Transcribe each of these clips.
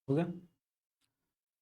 हो गया।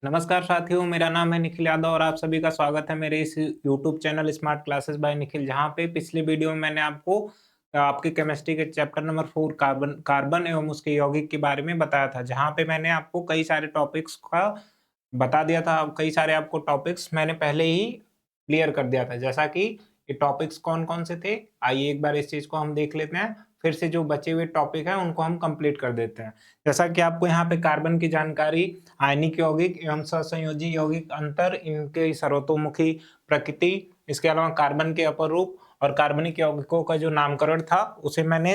नमस्कार साथियों, मेरा नाम है निखिल यादव और आप सभी का स्वागत है मेरे इस YouTube channel smart classes bye Nikhil. जहां पे पिछले वीडियो में मैंने आपको आपके केमिस्ट्री के चैप्टर नंबर 4 कार्बन कार्बन एवं उसके यौगिक के बारे में बताया था। जहां पे मैंने आपको कई सारे टॉपिक्स का बता दिया था। कई सारे आपको टॉपिक्स मैंने पहले ही क्लियर कर दिया था। जैसा कि ये टॉपिक्स कौन-कौन से थे, आइए एक बार इस चीज़ को हम देख लेते हैं। फिर से जो बचे हुए टॉपिक हैं उनको हम कंप्लीट कर देते हैं। जैसा कि आपको यहाँ पे कार्बन की जानकारी, आयनिक यौगिक एवं सहसंयोजी यौगिक अंतर, इनके सर्वतोमुखी प्रकृति, इसके अलावा कार्बन के अपरूप और कार्बनिक यौगिकों का जो नामकरण था उसे मैंने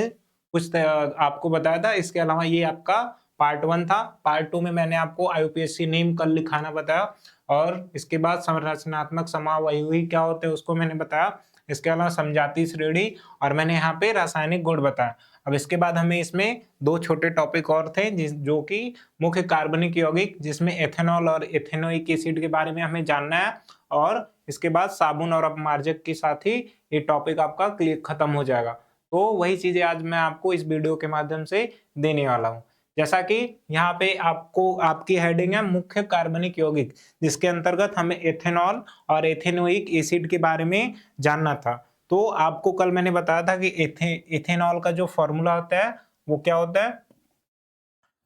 आपको बताया था। इसके अलावा ये आपका पार्ट 1 था। पार्ट 2 में मैंने आपको आईयूपीएसी नेम कल लिखाना बताया और इसके बाद संरचनात्मक समावयवी क्या होते हैं उसको मैंने बताया। इसके अलावा समजातीय श्रेणी और मैंने यहाँ पे रासायनिक गुण बताया। अब इसके बाद हमें इसमें 2 छोटे टॉपिक और थे जो कि मुख्य कार्बनिक यौगिक, जिसमें एथेनॉल और एथेनोइक एसिड के बारे में हमें जानना है और इसके बाद साबुन और अपमार्जक के साथ ही ये टॉपिक आपका क्लियर खत्म हो जाएगा। तो वही चीजें आज मैं आपको इस वीडियो के माध्यम से देने वाला हूँ। जैसा कि यहाँ पे आपको आपकी हेडिंग है मुख्य कार्बनिक यौगिक, जिसके अंतर्गत हमें एथेनॉल और एथेनोइक एसिड के बारे में जानना था। तो आपको कल मैंने बताया था कि एथेनॉल का जो फॉर्मूला होता है वो क्या होता है,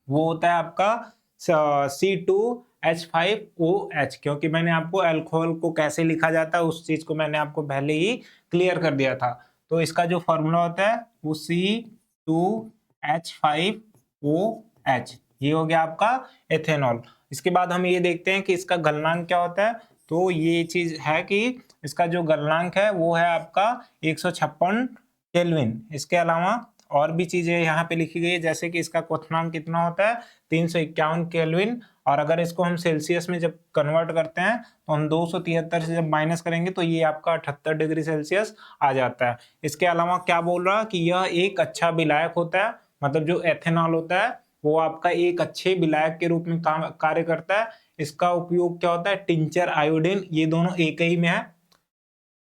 वो होता है आपका C2H5OH। क्योंकि मैंने आपको अल्कोहल को कैसे लिखा जाता है उस चीज को मैंने आपको पहले ही क्लियर कर दिया था। तो इसका जो फॉर्मूला होता है वो C2H5OH, ये हो गया आपका एथेनॉल। इसके बाद हम ये देखते हैं कि इसका गलनांक क्या होता है। तो ये चीज है कि इसका जो गलनांक है वो है आपका 156 केल्विन। इसके अलावा और भी चीजें यहाँ पे लिखी गई है, जैसे कि इसका क्वथनांक कितना होता है 351 केल्विन। और अगर इसको हम सेल्सियस में जब कन्वर्ट करते हैं तो हम 273 से जब माइनस करेंगे तो ये आपका 78 डिग्री सेल्सियस आ जाता है। इसके अलावा क्या बोल रहा है कि यह एक अच्छा विलायक होता है, मतलब जो एथेनॉल होता है वो आपका एक अच्छे विलायक के रूप में कार्य करता है। इसका उपयोग क्या होता है, टिंचर, आयोडीन, ये दोनों एक ही में है।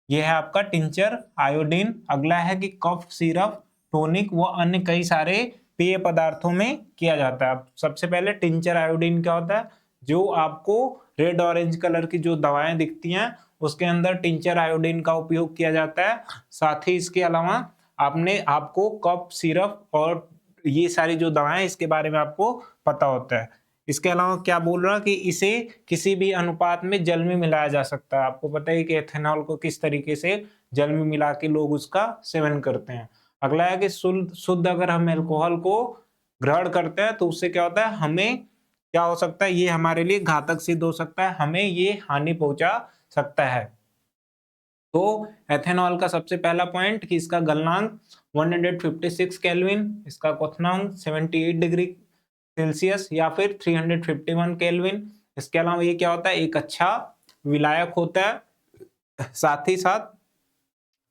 यह है आपका टिंचर, आयोडीन। अगला है कि कफ सिरप, टॉनिक व अन्य कई सारे पेय पदार्थों में किया जाता है। अब सबसे पहले टिंचर आयोडीन क्या होता है, जो आपको रेड ऑरेंज कलर की जो दवाएं दिखती हैं उसके अंदर टिंचर आयोडीन का उपयोग किया जाता है। साथ ही इसके अलावा आपने आपको कफ सिरप और ये सारी जो दवाएं इसके बारे में आपको पता होता है। इसके अलावा क्या बोल रहा कि इसे किसी भी अनुपात में जल में मिलाया जा सकता है। आपको पता है कि एथेनॉल को किस तरीके से जल में मिला के लोग उसका सेवन करते हैं। अगला है कि शुद्ध शुद्ध अगर हम अल्कोहल को ग्रहण करते हैं तो उससे क्या होता है, हमें क्या हो सकता है, ये हमारे लिए घातक सिद्ध हो सकता है, हमें ये हानि पहुंचा सकता है। तो एथेनॉल का सबसे पहला पॉइंट कि इसका गलनांक 156 केल्विन, इसका क्वथनांक 78 डिग्री सेल्सियस या फिर 351 केल्विन। इसके अलावा ये क्या होता है, एक अच्छा विलायक होता है। साथ ही साथ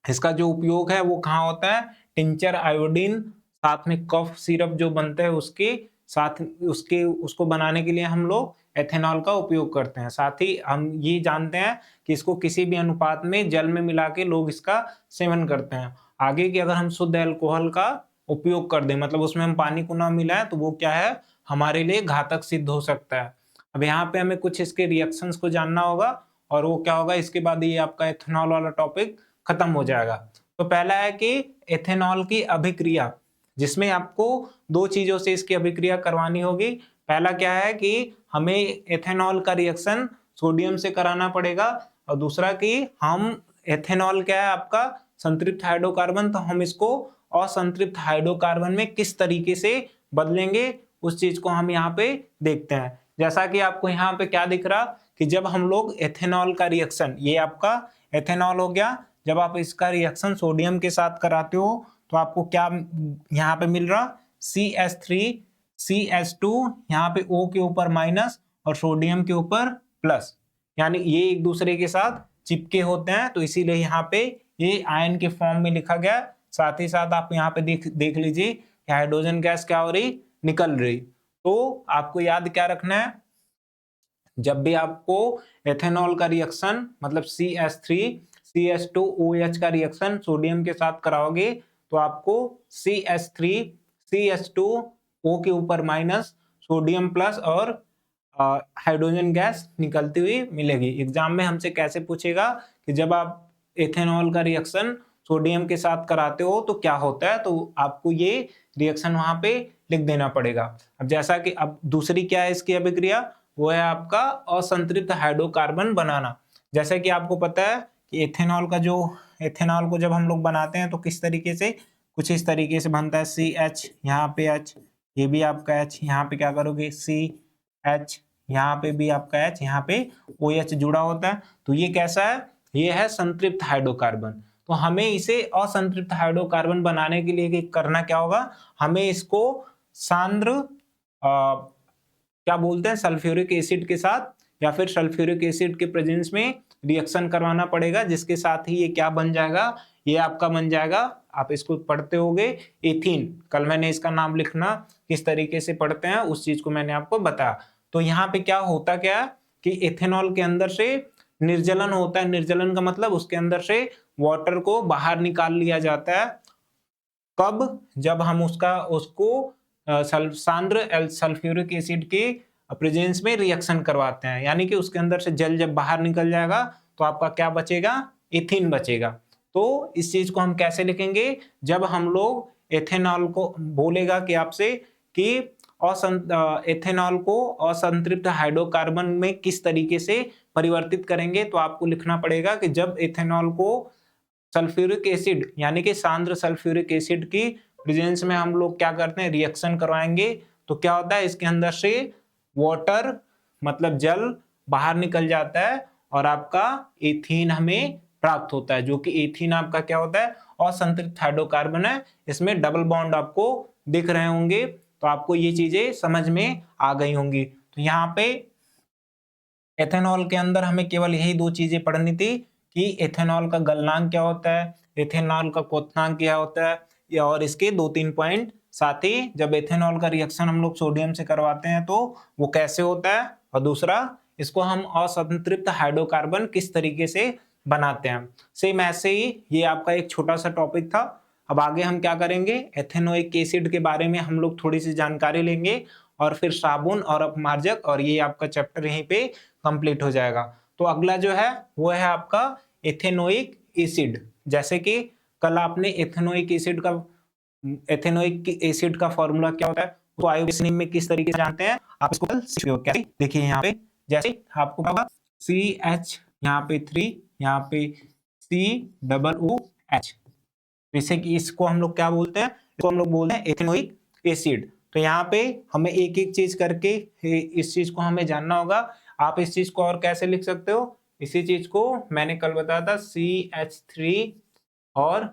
इसका जो उपयोग है वो कहाँ होता है, टिंचर आयोडीन, साथ में कफ सिरप जो बनते हैं उसके साथ उसके उसको बनाने के लिए हम लोग एथेनॉल का उपयोग करते हैं। साथ ही हम ये जानते हैं कि इसको किसी भी अनुपात में जल में मिला के लोग इसका सेवन करते हैं। आगे की अगर हम शुद्ध अल्कोहल का उपयोग कर दें, मतलब उसमें हम पानी को ना मिलाएं, तो वो क्या है, हमारे लिए घातक सिद्ध हो सकता है। अब यहाँ पे हमें कुछ इसके रिएक्शंस को जानना होगा और वो क्या होगा, इसके बाद ये आपका एथेनॉल वाला टॉपिक खत्म हो जाएगा। तो पहला है कि एथेनॉल की अभिक्रिया, जिसमें आपको दो चीजों से इसकी अभिक्रिया करवानी होगी। पहला क्या है कि हमें एथेनॉल का रिएक्शन सोडियम से कराना पड़ेगा और दूसरा कि हम एथेनॉल क्या है आपका संतृप्त हाइड्रोकार्बन, तो हम इसको असंतृप्त हाइड्रोकार्बन में किस तरीके से बदलेंगे उस चीज को हम यहाँ पे देखते हैं। जैसा कि आपको यहाँ पे क्या दिख रहा कि जब हम लोग एथेनॉल का रिएक्शन, ये आपका एथेनॉल हो गया, जब आप इसका रिएक्शन सोडियम के साथ कराते हो तो आपको क्या यहाँ पे मिल रहा, CH3CH2, यहाँ पे O के ऊपर माइनस और सोडियम के ऊपर प्लस, यानी ये एक दूसरे के साथ चिपके होते हैं, तो इसीलिए यहाँ पे ये आयन के फॉर्म में लिखा गया। साथ ही साथ आप यहाँ पे देख लीजिए कि हाइड्रोजन गैस क्या हो रही, निकल रही। तो आपको याद क्या रखना है, जब भी आपको एथेनॉल का रिएक्शन मतलब CH3CH2OH का रिएक्शन सोडियम के साथ कराओगे तो आपको CH3CH2O के ऊपर माइनस, सोडियम प्लस और हाइड्रोजन गैस निकलती हुई मिलेगी। एग्जाम में हमसे कैसे पूछेगा कि जब आप एथेनॉल का रिएक्शन सोडियम के साथ कराते हो तो क्या होता है, तो आपको ये रिएक्शन वहां पे लिख देना पड़ेगा। अब जैसा कि अब दूसरी क्या है इसकी अभिक्रिया, वो है आपका असंतृप्त हाइड्रोकार्बन बनाना। जैसे कि आपको पता है कि एथेनॉल को जब हम लोग बनाते हैं तो किस तरीके से, कुछ इस तरीके से बनता है। CH, यहाँ पे H, ये भी आपका H, यहाँ पे क्या करोगे CH, यहाँ पे भी आपका H, यहाँ पे OH जुड़ा होता है। तो ये कैसा है, ये है संतृप्त हाइड्रोकार्बन। तो हमें इसे असंतृप्त हाइड्रोकार्बन बनाने के लिए करना क्या होगा, हमें इसको सांद्र क्या बोलते हैं सल्फ्यूरिक एसिड के साथ या फिर सल्फ्यूरिक एसिड के प्रेजेंस में रिएक्शन करवाना पड़ेगा, जिसके साथ ही ये क्या बन जाएगा, ये आपका बन जाएगा, आप इसको पढ़ते होगे एथीन। कल मैंने इसका नाम लिखना किस तरीके से पढ़ते हैं उस चीज को मैंने आपको बताया। तो यहाँ पे क्या होता क्या है कि एथेनॉल के अंदर से निर्जलन होता है। निर्जलन का मतलब उसके अंदर से वाटर को बाहर निकाल लिया जाता है। कब, जब हम उसको सांद्र सल्फ्यूरिक एसिड के प्रेजेंस में रिएक्शन करवाते हैं, यानी कि उसके अंदर से जल जब बाहर निकल जाएगा तो आपका क्या बचेगा, एथीन बचेगा। तो इस चीज को हम कैसे लिखेंगे, जब हम लोग एथेनॉल को बोलेगा कि आपसे कि एथेनॉल को असंतृप्त हाइड्रोकार्बन में किस तरीके से परिवर्तित करेंगे, तो आपको लिखना पड़ेगा कि जब एथेनॉल को सल्फ्यूरिक एसिड यानी कि सांद्र सल्फ्यूरिक एसिड की प्रेजेंस में हम लोग क्या करते हैं, रिएक्शन करवाएंगे, तो क्या होता है इसके अंदर से वाटर मतलब जल बाहर निकल जाता है और आपका एथीन हमें प्राप्त होता है, जो कि एथीन आपका क्या होता है, असंतृप्त हाइड्रोकार्बन है। इसमें डबल बॉन्ड आपको दिख रहे होंगे, तो आपको ये चीजें समझ में आ गई होंगी। तो यहाँ पे एथेनॉल के अंदर हमें केवल यही दो चीजें पढ़नी थी कि एथेनॉल का गलनांक क्या होता है, एथेनॉल का क्वथनांक क्या होता है, और इसके 2-3 पॉइंट। साथ ही जब एथेनॉल का रिएक्शन हम लोग सोडियम से करवाते हैं तो वो कैसे होता है, और दूसरा इसको हम असंतृप्त हाइड्रोकार्बन किस तरीके से बनाते हैं। सेम ऐसे ही ये आपका एक छोटा सा टॉपिक था। अब आगे हम क्या करेंगे, एथेनोइक एसिड के बारे में हम लोग थोड़ी सी जानकारी लेंगे और फिर साबुन और अपमार्जक, और ये आपका चैप्टर यहीं पे कंप्लीट हो जाएगा। तो अगला जो है वो है आपका एथेनोइक एसिड। जैसे कि कल आपने एथेनोइक एसिड का फॉर्मूला क्या होता है, तो आयोडीन में किस तरीके से जानते हैं आप इसको कल सीखे हो क्या। देखिए यहाँ पे जैसे आपको होगा CH, यहाँ पे 3, यहाँ पे COOH। जैसे कि इसको हम लोग क्या बोलते हैं, इसको हम लोग बोलते हैं एथेनोइक एसिड। तो यहाँ पे हमें एक एक चीज करके इस चीज को हमें जानना होगा। आप इस चीज को और कैसे लिख सकते हो, इसी चीज को मैंने कल बताया था CH3, और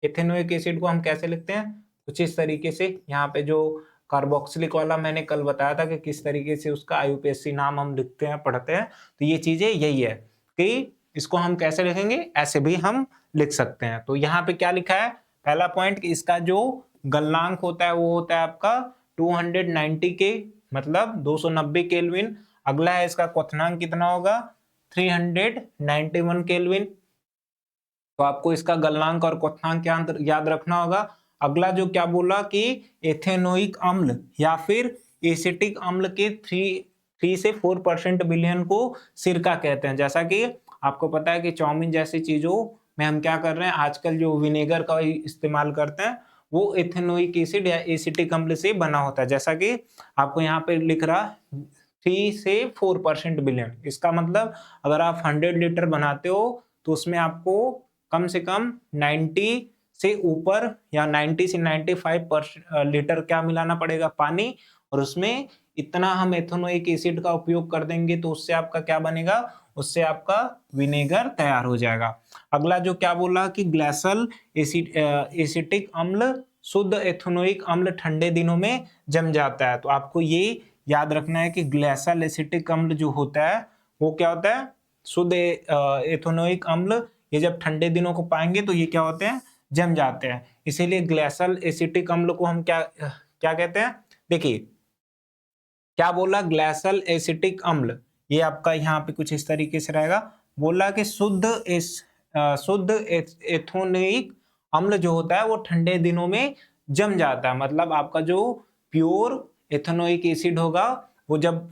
एथेनोइक एसिड को हम कैसे लिखते हैं कुछ इस तरीके से। यहाँ पे जो कार्बोक्सिलिक वाला मैंने कल बताया था कि किस तरीके से उसका IUPAC नाम हम लिखते हैं पढ़ते हैं। तो ये चीजें यही है कि इसको हम कैसे लिखेंगे, ऐसे भी हम लिख सकते हैं। तो यहाँ पे क्या लिखा है, पहला पॉइंट कि इसका जो गलनांक होता है वो होता है आपका 290 के मतलब 290 केल्विन। अगला है इसका क्वथनांक कितना होगा, 391 केल्विन। तो आपको इसका गलनांक और क्वथनांक याद रखना होगा। अगला जो क्या बोला कि एथेनोइक अम्ल या फिर एसिटिक अम्ल के 3 से 4% विलयन को सिरका कहते हैं। जैसा कि आपको पता है कि चाउमीन जैसी चीजों में हम क्या कर रहे हैं, आजकल जो विनेगर का इस्तेमाल करते हैं वो एथेनोइक एसिड या एसिटिक अम्ल से बना होता है। जैसा कि आपको यहाँ पे लिख रहा 3 से 4% विलयन। इसका मतलब अगर आप 100 लीटर बनाते हो तो उसमें आपको कम से कम 90 से ऊपर या 90 से 95% लीटर क्या मिलाना पड़ेगा, पानी। और उसमें इतना हम एथेनोइक एसिड का उपयोग कर देंगे तो उससे आपका क्या बनेगा, उससे आपका विनेगर तैयार हो जाएगा। अगला जो क्या बोला कि ग्लाइसल एसिटिक अम्ल शुद्ध एथेनोइक अम्ल ठंडे दिनों में जम जाता है। तो आपको ये याद रखना है कि ग्लाइसल एसिटिक अम्ल जो होता है वो क्या होता है, शुद्ध एथेनोइक अम्ल। ये जब ठंडे दिनों को पाएंगे तो ये क्या होते हैं, जम जाते हैं। इसीलिए ग्लाइसल एसिटिक अम्ल को हम क्या कहते हैं, देखिए क्या बोला, ग्लाइसल एसिटिक अम्ल ये आपका यहाँ पे कुछ इस तरीके से रहेगा। बोला कि शुद्ध एथेनोइक अम्ल जो होता है वो ठंडे दिनों में जम जाता है। मतलब आपका जो प्योर एथेनोइक एसिड होगा वो जब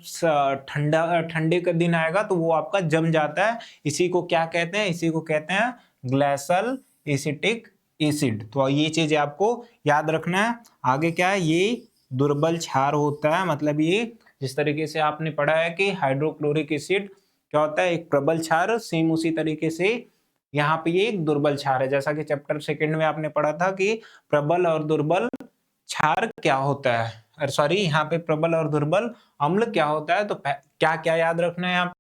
ठंडे का दिन आएगा तो वो आपका जम जाता है। इसी को क्या कहते हैं? इसी को कहते हैं ग्लेशियल एसिटिक एसिड। तो ये चीज आपको याद रखना है। आगे क्या है? ये दुर्बल क्षार होता है, मतलब ये जिस तरीके से आपने पढ़ा है कि हाइड्रोक्लोरिक एसिड क्या होता है? एक प्रबल क्षार, सेम उसी तरीके से यहाँ पे ये एक दुर्बल क्षार है। जैसा कि चैप्टर 2 में आपने पढ़ा था कि प्रबल और दुर्बल क्षार क्या होता है, और सॉरी यहाँ पे प्रबल और दुर्बल अम्ल क्या होता है। तो क्या क्या याद रखना है यहाँ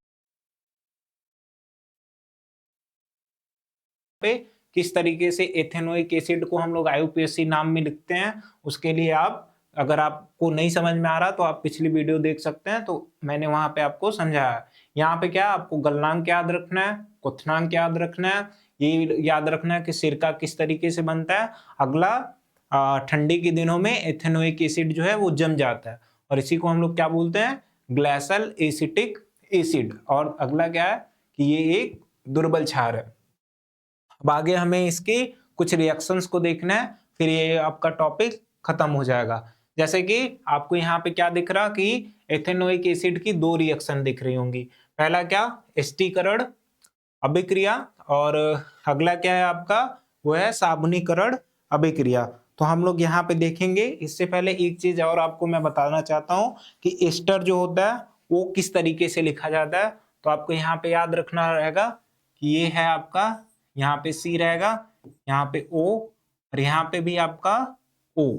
पे? किस तरीके से एथेनोइक एसिड को हम लोग आईयूपीएसी नाम में लिखते हैं, उसके लिए आप, अगर आपको नहीं समझ में आ रहा तो आप पिछली वीडियो देख सकते हैं, तो मैंने वहां पे आपको समझाया। यहाँ पे क्या आपको गलनांक याद रखना है, क्वथनांक याद रखना है, ये याद रखना है कि सिरका किस तरीके से बनता है। अगला, ठंडी के दिनों में एथेनोइक एसिड जो है वो जम जाता है, और इसी को हम लोग क्या बोलते हैं? Glacial acetic acid. और अगला क्या है कि ये एक दुर्बल क्षार है। अब आगे हमें इसके कुछ रिएक्शंस को देखना है, फिर ये आपका टॉपिक खत्म हो जाएगा। जैसे कि आपको यहाँ पे क्या दिख रहा कि एथेनोइक एसिड की 2 रिएक्शन दिख रही होंगी। पहला क्या? एस्टीकरण अभिक्रिया, और अगला क्या है आपका? वो है साबुनीकरण अभिक्रिया। तो हम लोग यहाँ पे देखेंगे। इससे पहले एक चीज और आपको मैं बताना चाहता हूँ कि एस्टर जो होता है वो किस तरीके से लिखा जाता है। तो आपको यहाँ पे याद रखना रहेगा कि ये है आपका, यहाँ पे सी रहेगा, यहाँ पे ओ, और यहाँ पे भी आपका ओ,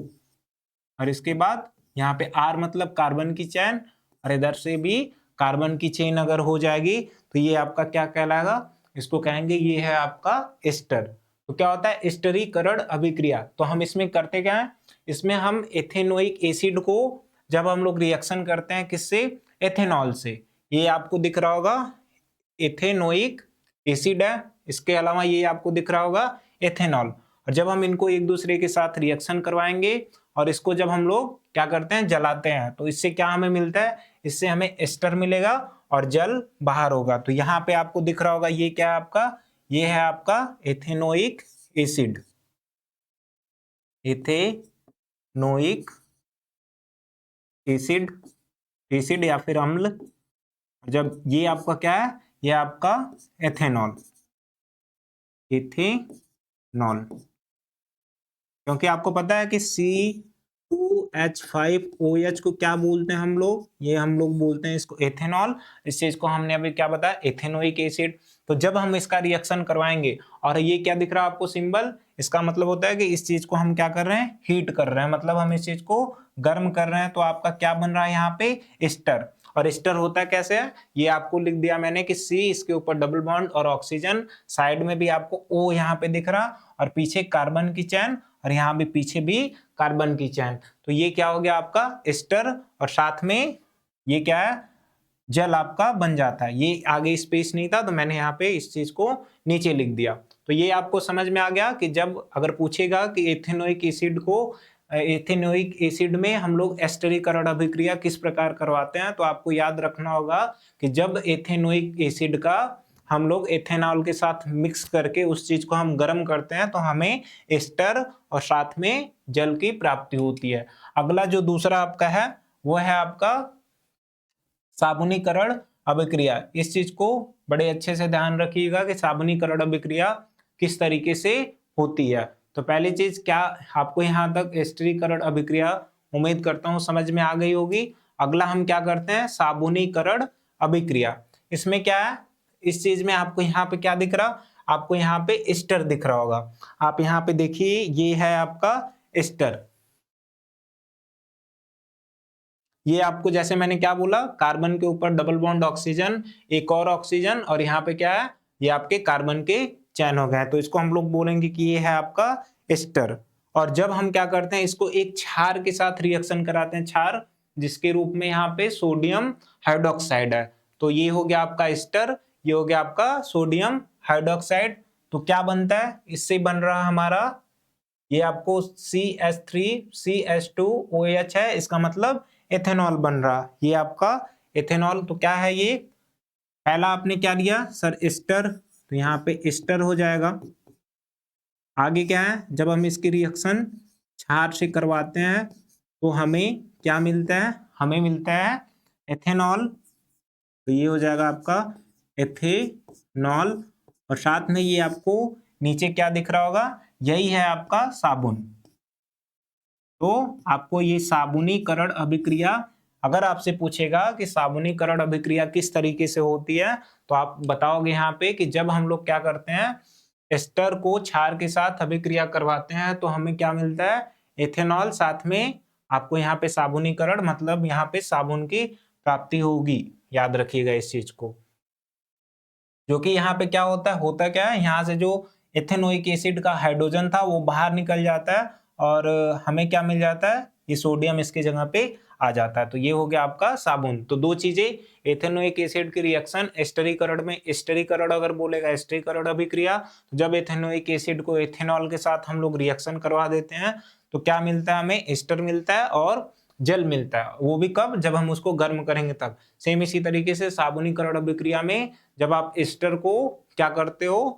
और इसके बाद यहाँ पे आर मतलब कार्बन की चेन, और इधर से भी कार्बन की चेन अगर हो जाएगी तो ये आपका क्या कहलाएगा? इसको कहेंगे ये है आपका एस्टर। तो क्या होता है? एस्टरीकरण अभिक्रिया। तो हम इसमें करते क्या है? इसमें हम एथेनोइक एसिड को जब हम लोग रिएक्शन करते हैं किससे? एथेनॉल से। ये आपको दिख रहा होगा एथेनोइक एसिड है, इसके अलावा ये आपको दिख रहा होगा एथेनॉल। और जब हम इनको एक दूसरे के साथ रिएक्शन करवाएंगे और इसको जब हम लोग क्या करते हैं? जलाते हैं, तो इससे क्या हमें मिलता है? इससे हमें एस्टर मिलेगा और जल बाहर होगा। तो यहाँ पे आपको दिख रहा होगा ये क्या है आपका? ये है आपका ethanoic acid, ethanoic acid, acid या फिर अम्ल। जब ये आपका क्या है? ये आपका एथेनॉल, एथेनॉल। क्योंकि आपको पता है कि C2H5OH को क्या बोलते हैं हम लोग? ये हम लोग बोलते हैं इसको एथेनॉल। इस चीज को हमने अभी क्या बताया? Ethanoic acid. तो जब हम इसका रिएक्शन करवाएंगे, और ये क्या दिख रहा है आपको सिंबल? इसका मतलब होता है कि इस चीज को हम क्या कर रहे हैं? हीट कर रहे हैं, मतलब हम इस चीज को गर्म कर रहे हैं। तो आपका क्या बन रहा है यहाँ पे? एस्टर। और एस्टर होता कैसे है? ये आपको लिख दिया मैंने कि C, इसके ऊपर डबल बॉन्ड और ऑक्सीजन, साइड में भी आपको O यहाँ पे दिख रहा, और पीछे कार्बन की चैन, और यहाँ भी पीछे भी कार्बन की चैन। तो ये क्या हो गया आपका? एस्टर। और साथ में ये क्या है? जल आपका बन जाता है। ये आगे स्पेस नहीं था तो मैंने यहाँ पे इस चीज को नीचे लिख दिया। तो ये आपको समझ में आ गया कि जब अगर पूछेगा कि एथेनोइक एसिड को, एथेनोइक एसिड में हम लोग एस्टरीकरण अभिक्रिया किस प्रकार करवाते हैं, तो आपको याद रखना होगा कि जब एथेनोइक एसिड का हम लोग एथेनॉल के साथ मिक्स करके उस चीज को हम गर्म करते हैं तो हमें एस्टर और साथ में जल की प्राप्ति होती है। अगला जो दूसरा आपका है वो है आपका साबुनीकरण अभिक्रिया। इस चीज को बड़े अच्छे से ध्यान रखिएगा कि साबुनीकरण अभिक्रिया किस तरीके से होती है। तो पहली चीज क्या, आपको यहाँ तक एस्टरीकरण अभिक्रिया उम्मीद करता हूँ समझ में आ गई होगी। अगला हम क्या करते हैं? साबुनीकरण अभिक्रिया। इसमें क्या है? इस चीज में आपको यहाँ पे क्या दिख रहा? आपको यहाँ पे एस्टर दिख रहा होगा। आप यहाँ पे देखिए, ये है आपका एस्टर। ये आपको जैसे मैंने क्या बोला, कार्बन के ऊपर डबल बॉन्ड ऑक्सीजन, एक और ऑक्सीजन, और यहाँ पे क्या है? ये आपके कार्बन के चैन हो गए। तो इसको हम लोग बोलेंगे कि ये है आपका एस्टर। और जब हम क्या करते हैं? इसको एक क्षार के साथ रिएक्शन कराते हैं, क्षार जिसके रूप में यहाँ पे सोडियम हाइड्रोक्साइड है। तो ये हो गया आपका एस्टर, ये हो गया आपका सोडियम हाइड्रोक्साइड। तो क्या बनता है? इससे बन रहा हमारा, ये आपको CH3CH2OH है, इसका मतलब एथेनॉल बन रहा। ये आपका एथेनॉल। तो क्या है ये? पहला आपने क्या लिया सर? एस्टर। तो यहाँ पे एस्टर हो जाएगा। आगे क्या है? जब हम इसकी रिएक्शन क्षार से करवाते हैं तो हमें क्या मिलता है? हमें मिलता है एथेनॉल, तो ये हो जाएगा आपका एथेनॉल, और साथ में ये आपको नीचे क्या दिख रहा होगा, यही है आपका साबुन। तो आपको ये साबुनीकरण अभिक्रिया, अगर आपसे पूछेगा कि साबुनीकरण अभिक्रिया किस तरीके से होती है, तो आप बताओगे यहाँ पे कि जब हम लोग क्या करते हैं, एस्टर को क्षार के साथ अभिक्रिया करवाते हैं तो हमें क्या मिलता है, एथेनॉल, साथ में आपको यहाँ पे साबुनीकरण मतलब यहाँ पे साबुन की प्राप्ति होगी। याद रखिएगा इस चीज को, जो कि यहाँ पे क्या होता क्या है, यहाँ से जो एथेनोइक एसिड का हाइड्रोजन था वो बाहर निकल जाता है और हमें क्या मिल जाता है, ये सोडियम इसकी जगह पे आ जाता है। तो ये हो गया आपका साबुन। तो दो चीजें, एथेनोइक एसिड की रिएक्शन एस्टरीकरण में, एस्टरीकरण अगर बोलेगा एस्टरीकरण अभिक्रिया, तो जब एथेनोइक एसिड को एथेनॉल के साथ हम लोग रिएक्शन करवा देते हैं तो क्या मिलता है, हमें एस्टर मिलता है और जल मिलता है। वो भी कब, जब हम उसको गर्म करेंगे तब। सेम इसी तरीके से साबुनीकरण अभिक्रिया में जब आप एस्टर को क्या करते हो,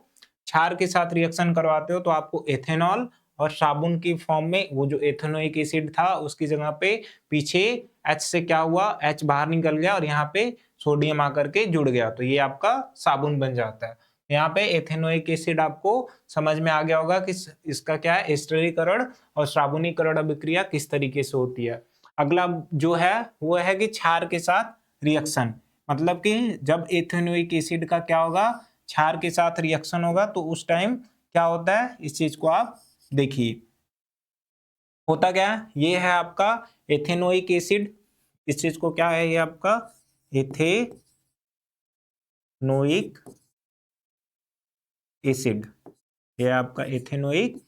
क्षार के साथ रिएक्शन करवाते हो तो आपको एथेनॉल और साबुन की फॉर्म में वो जो एथेनोइक एसिड था उसकी जगह पे पीछे H से क्या हुआ, H बाहर निकल गया और यहाँ पे सोडियम आकर के जुड़ गया, तो ये आपका साबुन बन जाता है। यहाँ पे एथेनोइक एसिड आपको समझ में आ गया होगा कि इसका क्या है, एस्टरीकरण और साबुनीकरण अभिक्रिया किस तरीके से होती है। अगला जो है वो है कि क्षार के साथ रिएक्शन, मतलब कि जब एथेनोइक एसिड का क्या होगा, क्षार के साथ रिएक्शन होगा तो उस टाइम क्या होता है, इस चीज को आप देखिए। होता क्या है, ये है आपका एथेनोइक एसिड, इस चीज को क्या है, ये आपका एथेनोइक एसिड, ये आपका एथेनोइक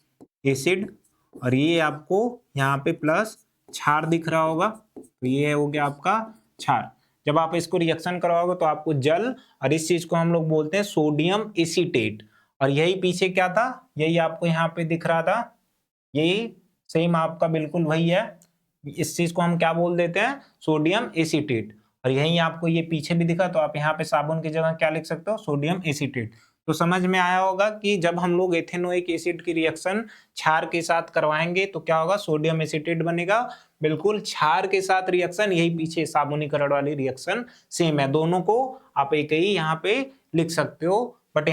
एसिड, और ये आपको यहाँ पे प्लस क्षार दिख रहा होगा, तो ये हो गया आपका क्षार। जब आप इसको रिएक्शन करवाओगे तो आपको जल, और इस चीज को हम लोग बोलते हैं सोडियम एसीटेट। और यही पीछे क्या था, यही आपको यहाँ पे दिख रहा था, यही सेम आपका बिल्कुल वही है, इस चीज को हम क्या बोल देते हैं, सोडियम एसीटेट। और यही आपको ये पीछे भी दिखा, तो आप यहाँ पे साबुन की जगह क्या लिख सकते हो, सोडियम एसीटेट। तो समझ में आया होगा कि जब हम लोग एथेनोइक एसिड की रिएक्शन क्षार के साथ करवाएंगे तो क्या होगा, सोडियम एसीटेट बनेगा। बिल्कुल क्षार के साथ रिएक्शन, यही पीछे साबुनीकरण वाली रिएक्शन सेम है, दोनों को आप एक ही यहाँ पे लिख सकते हो। बट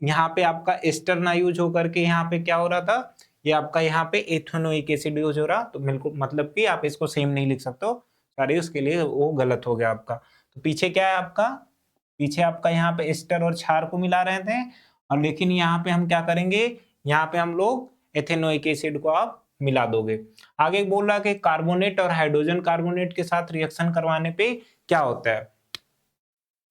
यहाँ पे आपका एस्टर ना यूज होकर के यहाँ पे क्या हो रहा था, ये आपका यहाँ पे एथेनोइक एसिड यूज हो रहा, तो बिल्कुल मतलब कि आप इसको सेम नहीं लिख सकते हो, सॉरी उसके लिए वो गलत हो गया आपका। तो पीछे क्या है आपका, पीछे आपका यहाँ पे एस्टर और क्षार को मिला रहे थे, और लेकिन यहाँ पे हम क्या करेंगे, यहाँ पे हम लोग एथेनोइक एसिड को आप मिला दोगे। आगे बोल रहा है कि कार्बोनेट और हाइड्रोजन कार्बोनेट के साथ रिएक्शन करवाने पे क्या होता है।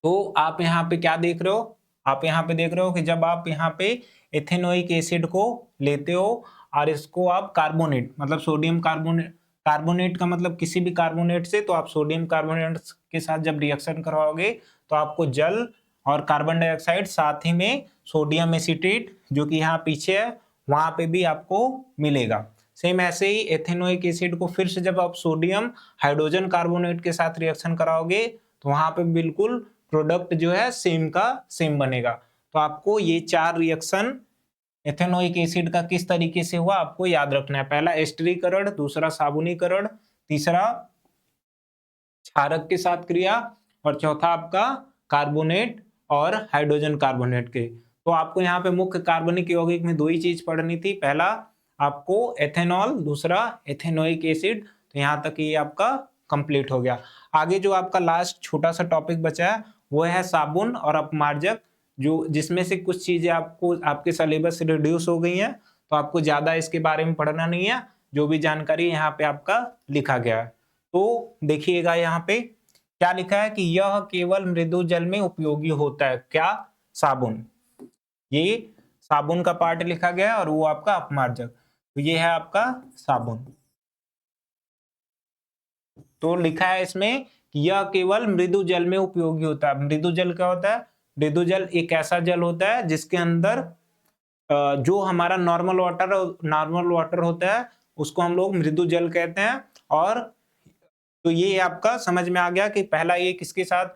तो आप यहाँ पे क्या देख रहे हो, आप यहाँ पे देख रहे हो कि जब आप यहाँ पे एथेनोइक एसिड को लेते हो और इसको आप कार्बोनेट मतलब सोडियम कार्बोनेट, कार्बोनेट का मतलब किसी भी कार्बोनेट से, तो आप सोडियम कार्बोनेट के साथ जब रिएक्शन करवाओगे तो आपको जल और कार्बन डाइऑक्साइड, साथ ही में सोडियम एसीटेट जो कि यहाँ पीछे है वहां पे भी आपको मिलेगा। सेम ऐसे ही एथेनोइक एसिड को फिर से जब आप सोडियम हाइड्रोजन कार्बोनेट के साथ रिएक्शन कराओगे तो वहां पे बिल्कुल प्रोडक्ट जो है सेम का सेम बनेगा। तो आपको ये चार रिएक्शन एथेनोइक एसिड का किस तरीके से हुआ आपको याद रखना है। पहला एस्टरीकरण, दूसरा साबुनीकरण, तीसरा क्षारक के साथ क्रिया, और चौथा आपका कार्बोनेट और हाइड्रोजन कार्बोनेट के। तो आपको यहाँ पे मुख्य कार्बनिक यौगिक में दो ही चीज पढ़नी थी, पहला आपको एथेनॉल, दूसरा एथेनोइक एसिड। तो यहाँ तक ये आपका कंप्लीट हो गया। आगे जो आपका लास्ट छोटा सा टॉपिक बचा है वो है साबुन और अपमार्जक, जो जिसमें से कुछ चीजें आपको आपके सिलेबस से रिड्यूस हो गई हैं, तो आपको ज्यादा इसके बारे में पढ़ना नहीं है, जो भी जानकारी यहाँ पे आपका लिखा गया है। तो देखिएगा यहाँ पे क्या लिखा है कि यह केवल मृदु जल में उपयोगी होता है, क्या, साबुन, ये साबुन का पार्ट लिखा गया है और वो आपका अपमार्जक, तो ये है आपका साबुन। तो लिखा है इसमें कि यह केवल मृदु जल में उपयोगी होता है। मृदु जल क्या होता है, मृदु जल एक ऐसा जल होता है जिसके अंदर जो हमारा नॉर्मल वाटर होता है उसको हम लोग मृदु जल कहते हैं। और तो ये आपका समझ में आ गया कि पहला ये किसके साथ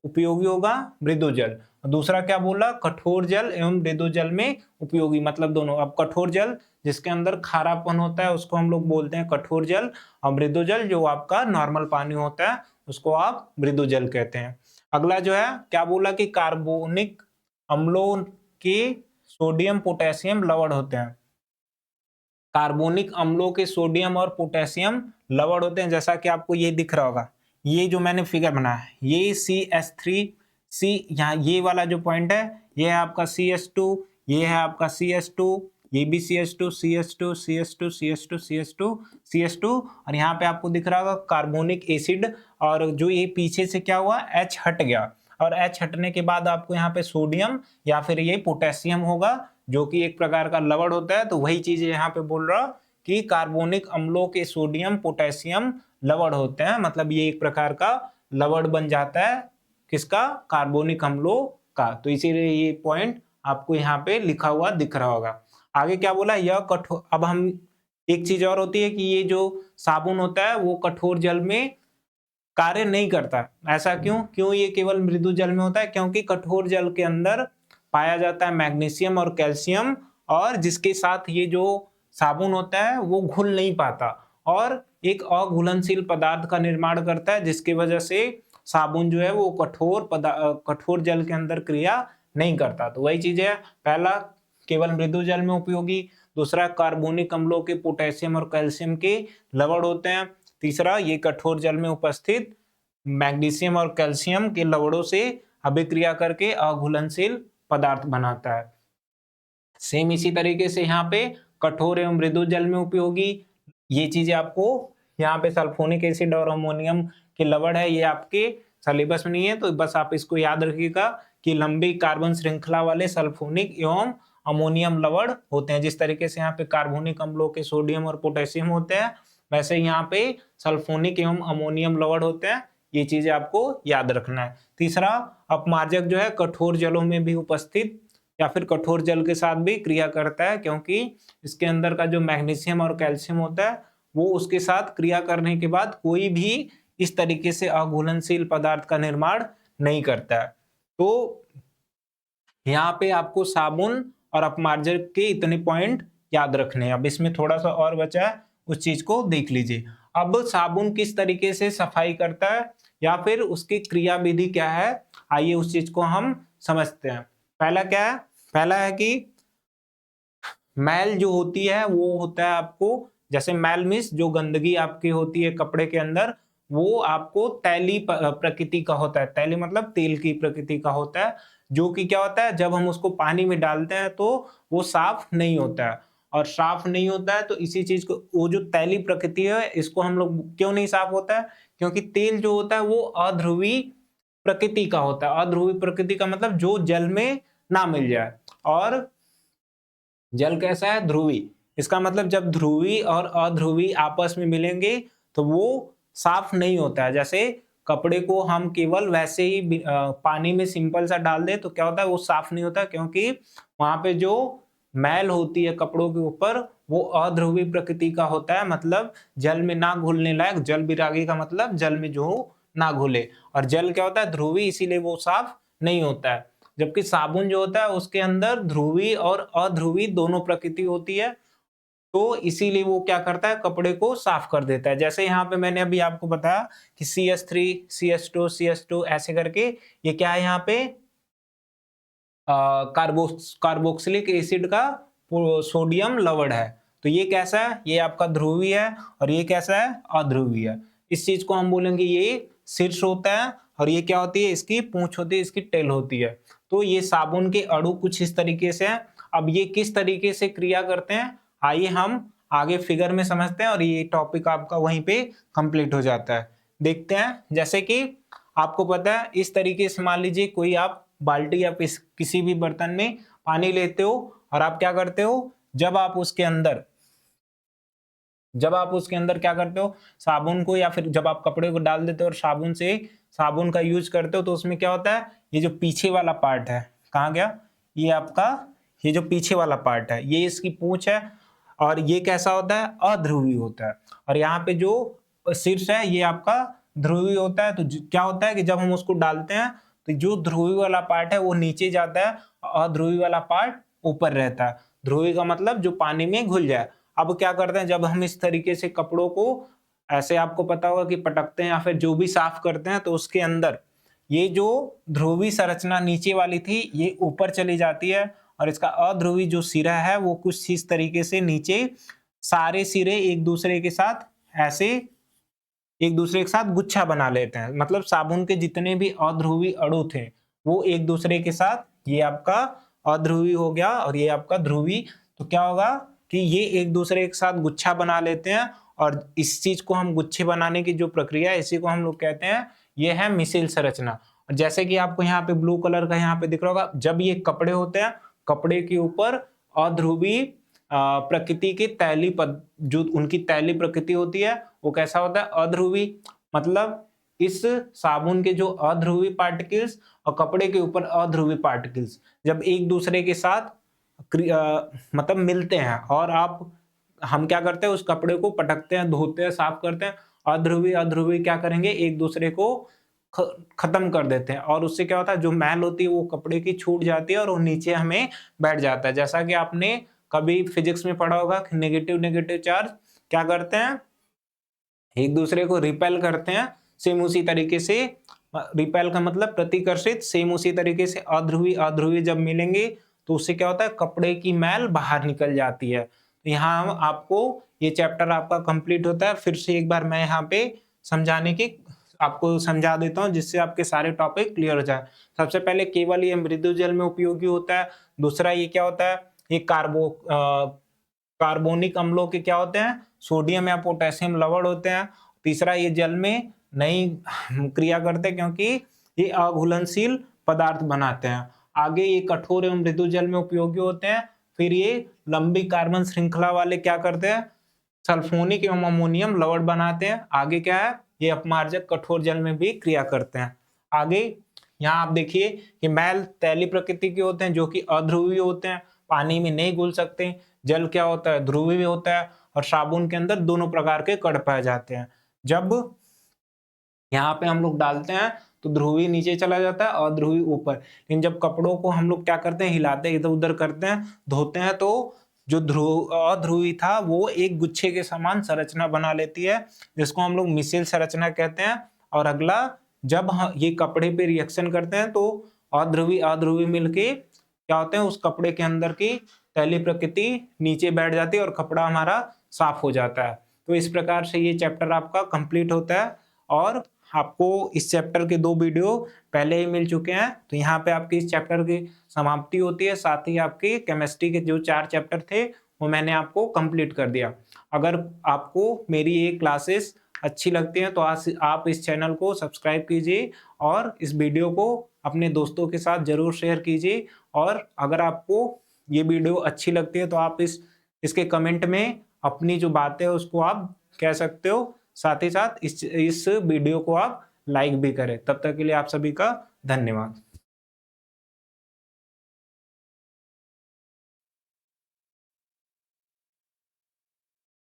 उपयोगी होगा, मृदु जल। दूसरा क्या बोला, कठोर जल एवं मृदु जल में उपयोगी, मतलब दोनों। अब कठोर जल जिसके अंदर खारापन होता है उसको हम लोग बोलते हैं कठोर जल, और मृदु जल जो आपका नॉर्मल पानी होता है उसको आप मृदु जल कहते हैं। अगला जो है क्या बोला कि कार्बोनिक अम्लों के सोडियम पोटेशियम लवण होते हैं। कार्बोनिक अम्लों के सोडियम और पोटेशियम लवण होते हैं, जैसा कि आपको ये दिख रहा होगा, ये जो मैंने फिगर बनाया है, ये CH3 यहाँ ये वाला जो पॉइंट है ये है आपका CH2, ये है आपका CH2, ये भी CH2 CH2 CH2 CH2 CH2 CH2 और यहाँ पे आपको दिख रहा होगा कार्बोनिक एसिड, और जो ये पीछे से क्या हुआ H हट गया, और H हटने के बाद आपको यहाँ पे सोडियम या फिर ये पोटेशियम होगा जो कि एक प्रकार का लवण होता है। तो वही चीज यहाँ पे बोल रहा कि कार्बोनिक अम्लों के सोडियम पोटेशियम लवण होते हैं, मतलब ये एक प्रकार का लवण बन जाता है किसका, कार्बोनिक अम्लों का। तो इसीलिए ये पॉइंट आपको यहाँ पे लिखा हुआ दिख रहा होगा। आगे क्या बोला, यह कठोर, अब हम एक चीज और होती है कि ये जो साबुन होता है वो कठोर जल में कार्य नहीं करता। ऐसा क्यों ये केवल मृदु जल में होता है, क्योंकि कठोर जल के अंदर पाया जाता है मैग्नीशियम और कैल्शियम, और जिसके साथ ये जो साबुन होता है वो घुल नहीं पाता और एक अघुलनशील पदार्थ का निर्माण करता है, जिसकी वजह से साबुन जो है वो कठोर जल के अंदर क्रिया नहीं करता। तो वही चीज है, पहला केवल मृदु जल में उपयोगी, दूसरा कार्बोनिक अम्लों के पोटेशियम और कैल्शियम के लवण होते हैं, तीसरा ये कठोर जल में उपस्थित मैग्नीशियम और कैल्शियम के लवणों से अभिक्रिया करके अघुलनशील पदार्थ बनाता है। सेम इसी तरीके से यहाँ पे कठोर एवं मृदु जल में उपयोगी ये चीजें आपको यहाँ पे सल्फोनिक एसिड और अमोनियम के लवण है, ये आपके सिलेबस में नहीं है, तो बस आप इसको याद रखिएगा कि लंबी कार्बन श्रृंखला वाले सल्फोनिक एवं अमोनियम लवण होते हैं। जिस तरीके से यहाँ पे कार्बोनिक अम्लों के सोडियम और पोटेशियम होते हैं, वैसे यहाँ पे सल्फोनिक एवं अमोनियम लवण होते हैं, ये चीजें आपको याद रखना है। तीसरा, अपमार्जक जो है कठोर जलों में भी उपस्थित या फिर कठोर जल के साथ भी क्रिया करता है, क्योंकि इसके अंदर का जो मैग्नीशियम और कैल्शियम होता है वो उसके साथ क्रिया करने के बाद कोई भी इस तरीके से अघुलनशील पदार्थ का निर्माण नहीं करता है। तो यहाँ पे आपको साबुन और अपमार्जक के इतने पॉइंट याद रखने हैं। अब इसमें थोड़ा सा और बचा है, उस चीज को देख लीजिए। अब साबुन किस तरीके से सफाई करता है या फिर उसकी क्रिया विधि क्या है, आइए उस चीज को हम समझते हैं। पहला क्या है, पहला है कि मैल जो होती है वो होता है आपको, जैसे मैल मीन्स जो गंदगी आपकी होती है कपड़े के अंदर, वो आपको तैली प्रकृति का होता है। तैली मतलब तेल की प्रकृति का होता है, जो कि क्या होता है जब हम उसको पानी में डालते हैं तो वो साफ नहीं होता है, और साफ नहीं होता है तो इसी चीज को, वो जो तैली प्रकृति है इसको हम लोग क्यों नहीं साफ होता है, क्योंकि तेल जो होता है वो अध्रुवी प्रकृति का होता है। अध्रुवी प्रकृति का मतलब जो जल में ना मिल जाए, और जल कैसा है, ध्रुवी। इसका मतलब जब ध्रुवी और अध्रुवी आपस में मिलेंगे तो वो साफ नहीं होता है। जैसे कपड़े को हम केवल वैसे ही पानी में सिंपल सा डाल दे तो क्या होता है, वो साफ नहीं होता, क्योंकि वहां पे जो मैल होती है कपड़ों के ऊपर वो अध्रुवी प्रकृति का होता है, मतलब जल में ना घुलने लायक। जल विरागी का मतलब जल में जो ना घुले, और जल क्या होता है, ध्रुवी, इसीलिए वो साफ नहीं होता है। जबकि साबुन जो होता है उसके अंदर ध्रुवी और अध्रुवी दोनों प्रकृति होती है, तो इसीलिए वो क्या करता है, कपड़े को साफ कर देता है। जैसे यहाँ पे मैंने अभी आपको बताया कि CH3 CH2 CH2 ऐसे करके ये क्या है, यहाँ पे कार्बोक्सिलिक एसिड का सोडियम लवण है। तो ये कैसा है, ये आपका ध्रुवी है, और ये कैसा है, अध्रुवी है। इस चीज को हम बोलेंगे ये शीर्ष होता है, और ये क्या होती है, इसकी पूंछ होती है, इसकी टेल होती है। तो ये साबुन के अणु कुछ इस तरीके से है। अब ये किस तरीके से क्रिया करते हैं, आइए हम आगे फिगर में समझते हैं, और ये टॉपिक आपका वहीं पे कंप्लीट हो जाता है। देखते हैं, जैसे कि आपको पता है इस तरीके से मान लीजिए कोई आप बाल्टी या किसी भी बर्तन में पानी लेते हो, और आप क्या करते हो, जब आप उसके अंदर क्या करते हो, साबुन को, या फिर जब आप कपड़े को डाल देते हो और साबुन का यूज करते हो, तो उसमें क्या होता है, ये जो पीछे वाला पार्ट है, कहाँ गया, ये आपका, ये जो पीछे वाला पार्ट है ये इसकी पूंछ है, और ये कैसा होता है, अध्रुवी होता है। और यहाँ पे जो शीर्ष है ये आपका ध्रुवी होता है। तो क्या होता है कि जब हम उसको डालते हैं तो जो ध्रुवी वाला पार्ट है वो नीचे जाता है, अध्रुवी वाला पार्ट ऊपर रहता है। ध्रुवी का मतलब जो पानी में घुल जाए। अब क्या करते हैं, जब हम इस तरीके से कपड़ों को ऐसे आपको पता होगा कि पटकते हैं या फिर जो भी साफ करते हैं तो उसके अंदर ये जो ध्रुवीय संरचना नीचे वाली थी ये ऊपर चली जाती है और इसका अध्रुवी जो सिरा है वो कुछ इस तरीके से नीचे सारे सिरे एक दूसरे के साथ ऐसे एक दूसरे के साथ गुच्छा बना लेते हैं। मतलब साबुन के जितने भी अध्रुवी अणु थे वो एक दूसरे के साथ, ये आपका अध्रुवी हो गया और ये आपका ध्रुवी, तो क्या होगा कि ये एक दूसरे के साथ गुच्छा बना लेते हैं और इस चीज को हम गुच्छे बनाने की जो प्रक्रिया है इसी को हम लोग कहते हैं ये है मिसेल संरचना। और जैसे कि आपको यहाँ पे ब्लू कलर का यहाँ पे दिख रहा होगा, जब ये कपड़े होते हैं कपड़े के ऊपर अध्रुवी प्रकृति की तैली पद जो उनकी तैली प्रकृति होती है वो कैसा होता है अध्रुवी। मतलब इस साबुन के जो अध्रुवी पार्टिकल्स और कपड़े के ऊपर अध्रुवी पार्टिकल्स जब एक दूसरे के साथ मतलब मिलते हैं और हम क्या करते हैं उस कपड़े को पटकते हैं, धोते हैं, साफ करते हैं, अध्रुवी अध्रुवी क्या करेंगे एक दूसरे को खत्म कर देते हैं और उससे क्या होता है जो मैल होती है वो कपड़े की छूट जाती है और वो नीचे हमें बैठ जाता है। जैसा कि आपने कभी फिजिक्स में पढ़ा होगा कि नेगेटिव नेगेटिव चार्ज क्या करते हैं एक दूसरे को रिपेल करते हैं। सेम उसी तरीके से रिपेल का मतलब प्रतिकर्षित, सेम उसी तरीके से अध्रुवी अध्रुवी जब मिलेंगे तो उससे क्या होता है कपड़े की मैल बाहर निकल जाती है। तो यहाँ आपको ये चैप्टर आपका कंप्लीट होता है। फिर से एक बार मैं यहाँ पे समझाने की आपको समझा देता हूँ जिससे आपके सारे टॉपिक क्लियर हो जाए। सबसे पहले केवल ये मृदु जल में उपयोगी होता है। दूसरा ये क्या होता है ये कार्बोनिक अम्लों के क्या होते हैं सोडियम या पोटेशियम लवण होते हैं। तीसरा ये जल में नहीं क्रिया करते क्योंकि ये अघुलनशील पदार्थ बनाते हैं। आगे ये कठोर एवं मृदु जल में उपयोगी होते हैं। फिर ये लंबी कार्बन श्रृंखला वाले क्या करते हैं सल्फोनिक एवं अमोनियम लवण बनाते हैं। आगे क्या है ये अपमार्जक कठोर जल में भी क्रिया करते हैं। आगे यहाँ आप देखिए कि मैल तैलीय प्रकृति के होते हैं जो कि अध्रुवीय होते हैं, पानी में नहीं घुल सकते। जल क्या होता है ध्रुवीय होता है और साबुन के अंदर दोनों प्रकार के कण पाए जाते हैं। जब यहाँ पे हम लोग डालते हैं तो ध्रुवीय नीचे चला जाता है और ध्रुवीय ऊपर। लेकिन जब कपड़ों को हम लोग क्या करते हैं हिलाते हैं इधर उधर करते हैं धोते हैं तो जो अध्रुवी था वो एक गुच्छे के समान संरचना बना लेती है जिसको हम लोग मिसेल संरचना कहते हैं। और अगला जब ये कपड़े पे रिएक्शन करते हैं तो अध्रुवी अध्रुवी मिलके क्या होते हैं उस कपड़े के अंदर की तैलीय प्रकृति नीचे बैठ जाती है और कपड़ा हमारा साफ हो जाता है। तो इस प्रकार से ये चैप्टर आपका कंप्लीट होता है और आपको इस चैप्टर के 2 वीडियो पहले ही मिल चुके हैं। तो यहाँ पे आपकी इस चैप्टर की समाप्ति होती है। साथ ही आपके केमिस्ट्री के जो 4 चैप्टर थे वो मैंने आपको कंप्लीट कर दिया। अगर आपको मेरी ये क्लासेस अच्छी लगती हैं तो आप इस चैनल को सब्सक्राइब कीजिए और इस वीडियो को अपने दोस्तों के साथ जरूर शेयर कीजिए। और अगर आपको ये वीडियो अच्छी लगती है तो आप इसके कमेंट में अपनी जो बातें है उसको आप कह सकते हो। साथ ही साथ इस वीडियो को आप लाइक भी करें। तब तक के लिए आप सभी का धन्यवाद।